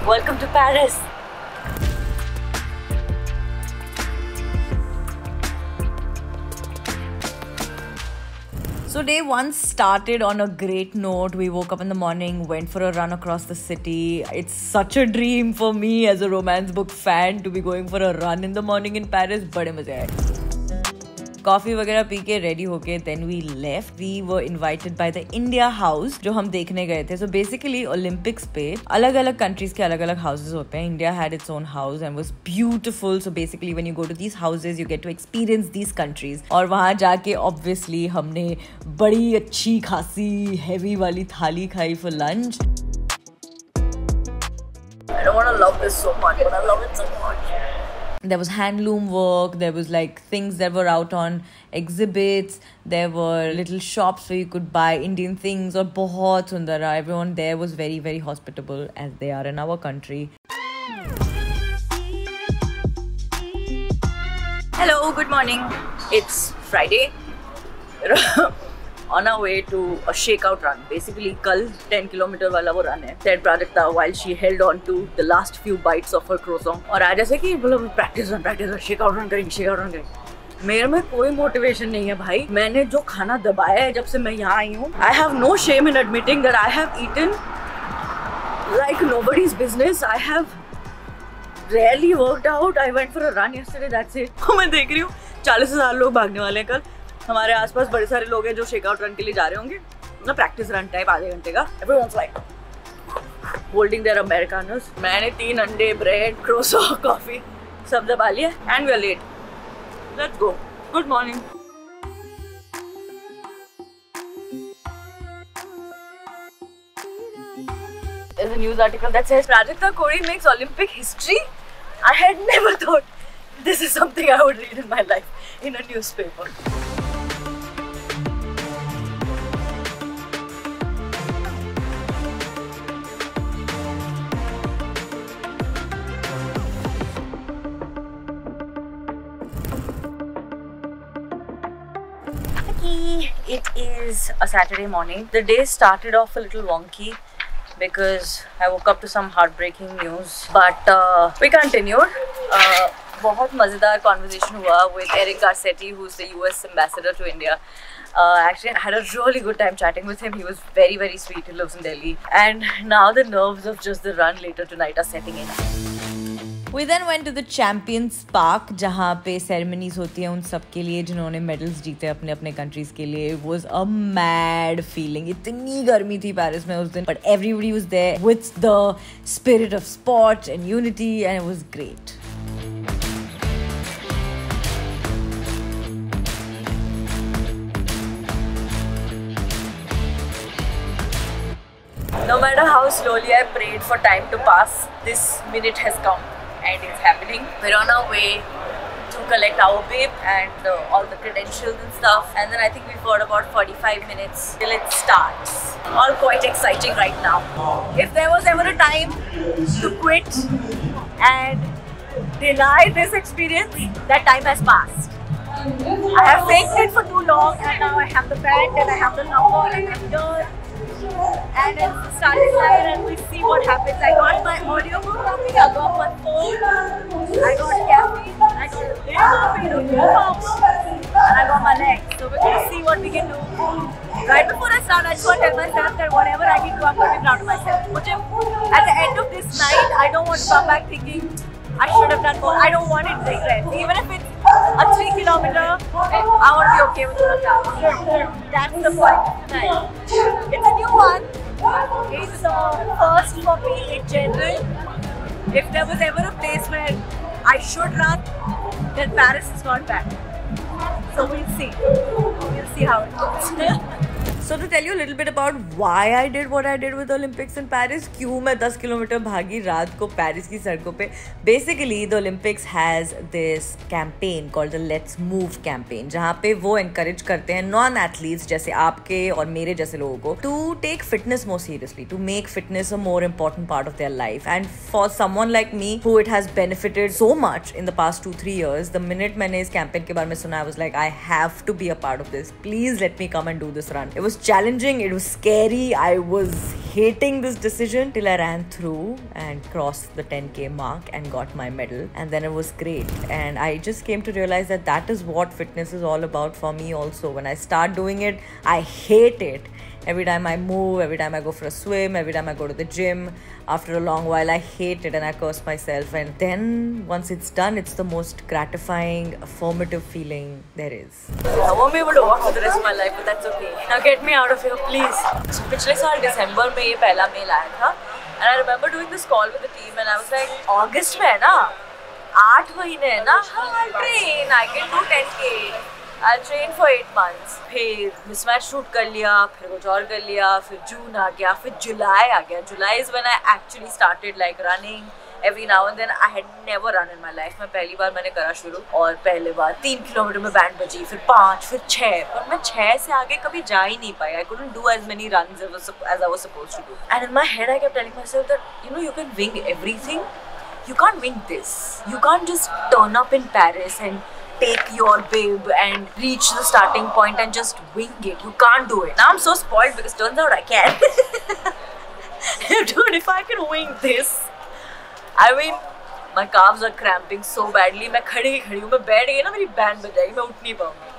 Welcome to Paris. So day one started on a great note. We woke up in the morning, went for a run across the city. It's such a dream for me as a romance book fan to be going for a run in the morning in Paris. बड़े मजे आए. Coffee वगैरह P के ready होके then we left. We were invited by the India House जो हम देखने गए थे. सो बेसिकली ओलंपिक्स पे अलग अलग कंट्रीज के अलग अलग हाउसेज होते हैं. India had its own house and was beautiful. So basically when you go to these houses you get to experience these countries. और वहां जाके ऑब्वियसली हमने बड़ी अच्छी खासी हैवी वाली थाली खाई for lunch. I don't want to love this so much, but I love it so much. There was handloom work, there was like things that were out on exhibits, there were little shops where you could buy Indian things. और बहुत सुंदर. Everyone there was very very hospitable as they are in our country. Hello, good morning. It's Friday. On our way to a shakeout run. Basically, कल 10 kilometre वाला वो run है. Said Prajakta while she held on to the last few bites of her croissant. और आज ऐसे कि बोलो practice run, shakeout run करेंगे. मेरे में कोई मोटिवेशन नहीं है भाई. मैंने जो खाना दबाया है जब से मैं यहाँ आई हूँ. I have no shame in admitting that I have eaten like nobody's business. I have rarely worked out. I went for a run yesterday. That's it. मैं देख रही हूँ 40,000 लोग भागने वाले हैं कल. हमारे आसपास बड़े सारे लोग हैं जो शेकआउट रन के लिए जा रहे होंगे ना. प्रैक्टिस रन टाइप आधे घंटे का. Everyone's like holding their Americanos. मैंने 3 अंडे, ब्रेड, croissant, कॉफी सब दबा लिया and we are late. Let's go. Good morning. There's a news article that says Prajakta Kori makes Olympic history. I had never thought this is something I would read in my life in a newspaper. It is a Saturday morning. The day started off a little wonky because I woke up to some heartbreaking news, but we continued. बहुत मज़ेदार conversation हुआ with Eric Garcetti, who's the US ambassador to India. Actually, I had a really good time chatting with him. He was very very sweet. He lives in Delhi, and now the nerves of just the run later tonight are setting in. We then went to the Champions Park जहाँ पे ceremonies होती हैं उन सब के लिए जिन्होंने medals जीते अपने अपने countries के लिए. It was a mad feeling. इतनी गर्मी थी पेरिस में उस दिन, but everybody was there with the spirit of sport and unity, and it was great. No matter how slowly I prayed for time to pass, this minute has come. And it's happening. We're on our way to collect our bib and all the credentials and stuff. And then I think we've got about 45 minutes till it starts. All quite exciting right now. If there was ever a time to quit and deny this experience, that time has passed. I have faked it for too long, and now I have the band and I have the number and I'm done. And it's the starting line and we'll see what happens. I got my audiobook copy, I got my phone, I got caffeine, I got a little bit of hip-hop, and I got my legs. So we're going to see what we can do. Right before I start, I just want to tell myself that whatever I can do, I'm going to be proud of myself. At the end of this night, I don't want to come back thinking I should have done more. I don't want it to regret. Even if it's a 3 kilometer, I want to be okay with it. That's the point tonight. It's a new one. It's the first for me in general. If there was ever a place where I should run, then Paris is not bad. So we'll see. We'll see how it goes. So to tell you a little bit about why I did what I did with Olympics in Paris, क्यों मैं 10 kilometre भागी रात को Paris की सड़कों पे. Basically, the Olympics has this campaign called the Let's Move campaign, जहाँ पे वो encourage करते हैं non-athletes जैसे आपके और मेरे जैसे लोगों को to take fitness more seriously, to make fitness a more important part of their life. And for someone like me, who it has benefited so much in the past 2-3 years, the minute मैंने इस campaign के बारे में सुना, I was like, I have to be a part of this. Please let me come and do this run. It was challenging, it was scary, I was hating this decision till I ran through and crossed the 10K mark and got my medal, and then it was great. And I just came to realize that that is what fitness is all about for me also. When I start doing it, I hate it. Every time I move, every time I go for a swim, every time I go to the gym, after a long while I hate it and I curse myself. And then once it's done, it's the most gratifying, affirmative feeling there is. I won't be able to walk for the rest of my life, but that's okay. Now get me out of here, please. So पिछले साल December में ये पहला mail आया था, and I remember doing this call with the team, and I was like, August में है ना, 8 महीने है ना, I'll train, I can do 10K. I'll train for 8 months. फिर mismatch shoot कर लिया, फिर कुछ और कर लिया, फिर June आ गया, फिर July आ गया. July is when I actually started like running every now and then. I had never run in my life. मैं पहली बार मैंने करा शुरू, और पहले बार 3 किलोमीटर में बैंड बजी, फिर 5, फिर 6, पर मैं 6 से आगे कभी जा ही नहीं पाया. I couldn't do as many runs as I was supposed to do. And in my head I kept telling myself that you can wing everything. You can't wing this. You can't just turn up in Paris and take your bib and reach the starting point and just wing it. You can't do it. Now I'm so spoiled because turns out I can. Dude, if I can wing this, I mean, my calves are cramping so badly. मैं खड़ी हूँ, मैं बैठ गई ना, मेरी band बज जाएगी, मैं उठ नहीं पाऊँगी.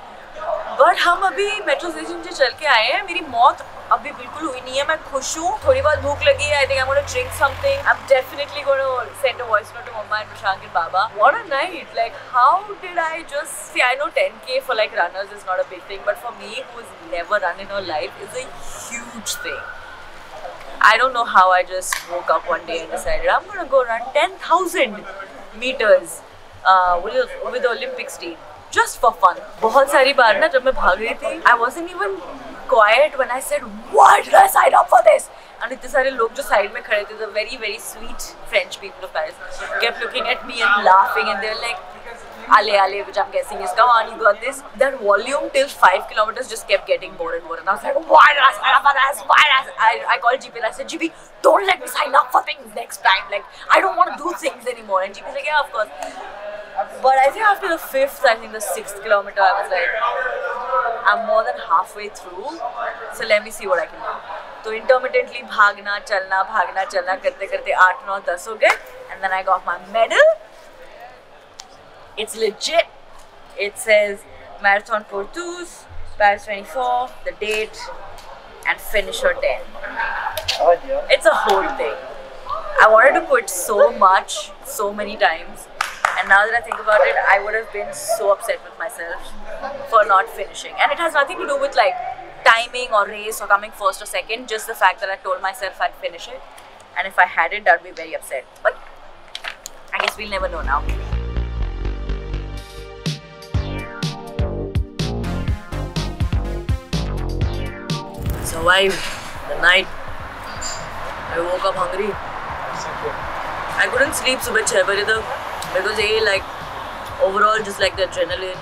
But हम अभी मेट्रो स्टेशन से चल के आए हैं. मेरी मौत अभी बिल्कुल हुई नहीं है. मैं खुश हूँ. थोड़ी बहुत भूख लगी है. I think I'm gonna drink something. I'm definitely gonna send a voice note to Mama and Prashant and Baba. What a night! Like, how did I just see? I know 10K for like runners is not a big thing, but for me, who's never run in her life, is a huge thing. I don't know how I just woke up one day and decided I'm gonna go run 10,000 meters with the Olympics team. Just for fun. बहुत सारी बार ना जब मैं भाग रही थी, I wasn't even quiet when I said, "Why did I sign up for this?" And इतने सारे लोग जो साइड में खड़े थे, the very very sweet French people of Paris, kept looking at me and laughing, and they were like, "Ale, which I'm guessing is, come on, you got this." That volume till 5 kilometers just kept getting more and more, and I was like, "Why did I sign up for this? Why did I called GP and I said, GP, don't let me sign up for things next time. Like, I don't want to do things anymore." And GP's like, "Yeah, of course." But I think after the 5th, I think the 6th kilometer, I was like, I'm more than halfway through, so let me see what I can do. So intermittently भागना चलना करते 8, 9, 10 हो गए, and then I got my medal. It's legit. It says Marathon Portus, Paris 24, the date, and finisher 10. It's a whole thing. I wanted to quit so much, so many times. And now that I think about it, I would have been so upset with myself for not finishing. And it has nothing to do with like timing or race or coming first or second, just the fact that I told myself I'd finish it. And if I hadn't, I'd be very upset. But I guess we'll never know now. Survived the night. I woke up hungry. I couldn't sleep subah 6 baje tak. Because like overall just like the adrenaline,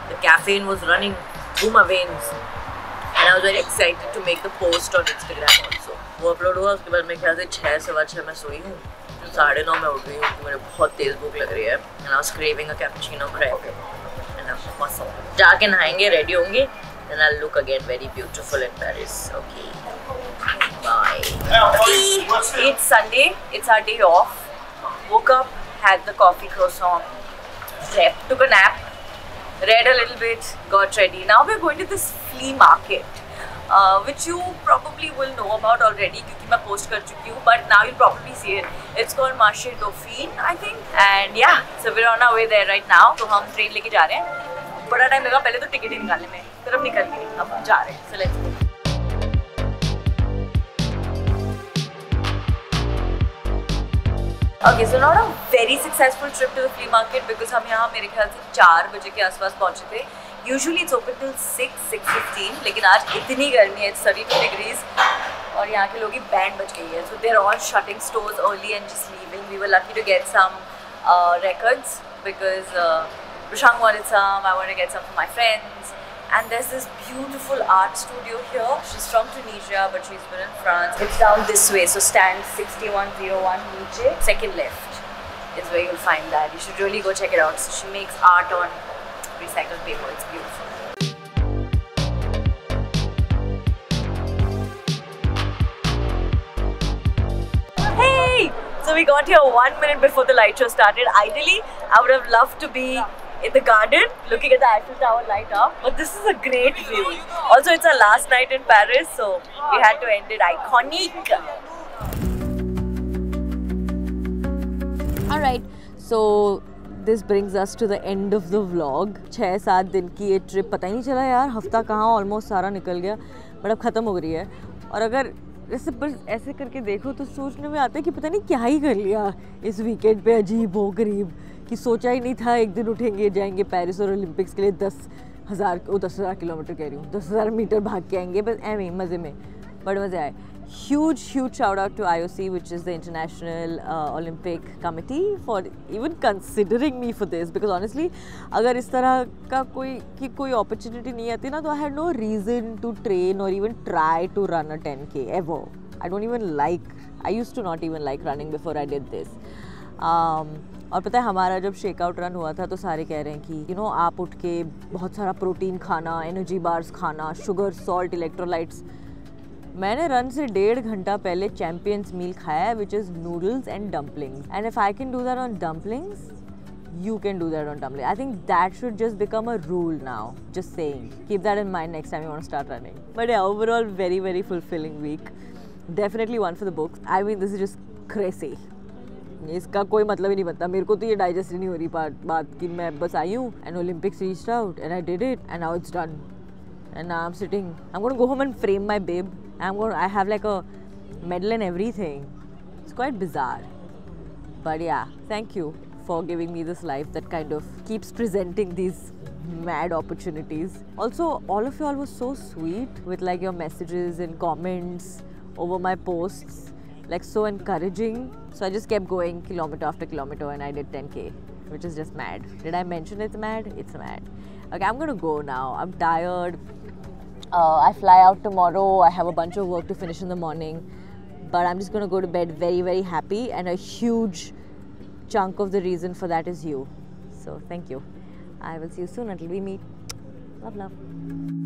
the caffeine was running through my veins, and I was very excited to make the post on Instagram also. वो upload हुआ, उसके बाद मेरे ख्याल से 6 सवा 6 मैं सोई हूँ, 9:30 में उठ गई हूँ. मुझे बहुत तेज भूख लग रही है, and I was craving a cappuccino crepe, and I'm awesome. जाके नहाएंगे, रेडी होंगे, then I'll look again very beautiful in Paris. Okay, bye. It's Sunday. It's our day off. Woke up, had the coffee croissant, slept, took a nap, read a little bit, got ready. Now we're going to this flea market, which you probably will know about already क्योंकि मैं post कर चुकी हूँ, but now you'll probably see it. It's called Marché Dauphine, I think, and yeah, so we're on our way there right now. तो हम train लेके जा रहे हैं. बड़ा टाइम लगा पहले तो टिकट ही निकालने में, फिर हम निकल गए, अब जा रहे हैं. So let's go. Okay, so not a very successful trip to the flea market because हम यहाँ मेरे ख्याल से 4 बजे के आसपास पहुँचे थे. Usually it's open till 6:15, लेकिन आज इतनी गर्मी है, it's 32 degrees, और यहाँ के लोग ही बैंड बज गई है. So they're all shutting stores early and just leaving. We were lucky to get some records because Prashant wanted some, I wanted to get some for my friends. And there's this beautiful art studio here. She's from Tunisia, but she's been in France. It's down this way, so stand 6101 Niche, second left is where you'll find that. You should really go check it out. So she makes art on recycled paper. It's beautiful. So we got here 1 minute before the light show started. Ideally, I would have loved to be in the garden looking at the Eiffel Tower light up, but this is a great view. Also, it's our last night in Paris, so we had to end it iconic. Alright, so this brings us to the end of the vlog. 6-7 दिन की ये trip, पता ही नहीं चला यार हफ्ता कहाँ almost सारा निकल गया, बट अब ख़त्म हो रही है. और अगर जैसे बस ऐसे करके देखो तो सोचने में आता है कि पता नहीं क्या ही कर लिया इस वीकेंड पे, अजीब हो गरीब, कि सोचा ही नहीं था एक दिन उठेंगे जाएंगे पेरिस और ओलंपिक्स के लिए 10,000 किलोमीटर कह रही हूँ 10,000 मीटर भाग के आएंगे, बस ऐਵੇਂ मज़े में, बड़े मज़े आए. Huge shout out to IOC, which is the International Olympic Committee, for even considering me for this, because honestly अगर इस तरह का कोई opportunity नहीं आती ना, तो I had no reason to train or even try to run a 10K ever. I used to not even like running before I did this. और पता है हमारा जब शेकआउट रन हुआ था तो सारे कह रहे हैं कि you know आप उठ के बहुत सारा प्रोटीन खाना, एनर्जी बार्स खाना, शुगर, सॉल्ट, इलेक्ट्रोलाइट्स. मैंने रन से 1.5 घंटा पहले चैम्पियंस मील खाया है, which is noodles and dumplings. And if I can do that on dumplings, you can do that on dumpling. I think that should just become a rule now. Just saying. Keep that in mind next time you want to start running. But yeah, overall very very fulfilling week. Definitely one for the books. I mean this is just crazy. इसका कोई मतलब ही नहीं बनता. मेरे को तो ये digest नहीं हो रही बात कि मैं बस आई हूँ and Olympics reached out and I did it and now it's done. And now I'm sitting. I'm going to go home and frame my babe. I have like a medal and everything. It's quite bizarre. But yeah, thank you for giving me this life that kind of keeps presenting these mad opportunities. Also, all of y'all were so sweet with like your messages and comments over my posts, like so encouraging. So I just kept going kilometer after kilometer and I did 10K, which is just mad. Did I mention it's mad? It's mad. Okay, I'm gonna go now. I'm tired. I fly out tomorrow. I have a bunch of work to finish in the morning. But I'm just gonna go to bed very, very happy, and a huge chunk of the reason for that is you. So thank you. I will see you soon until we meet. Love, love.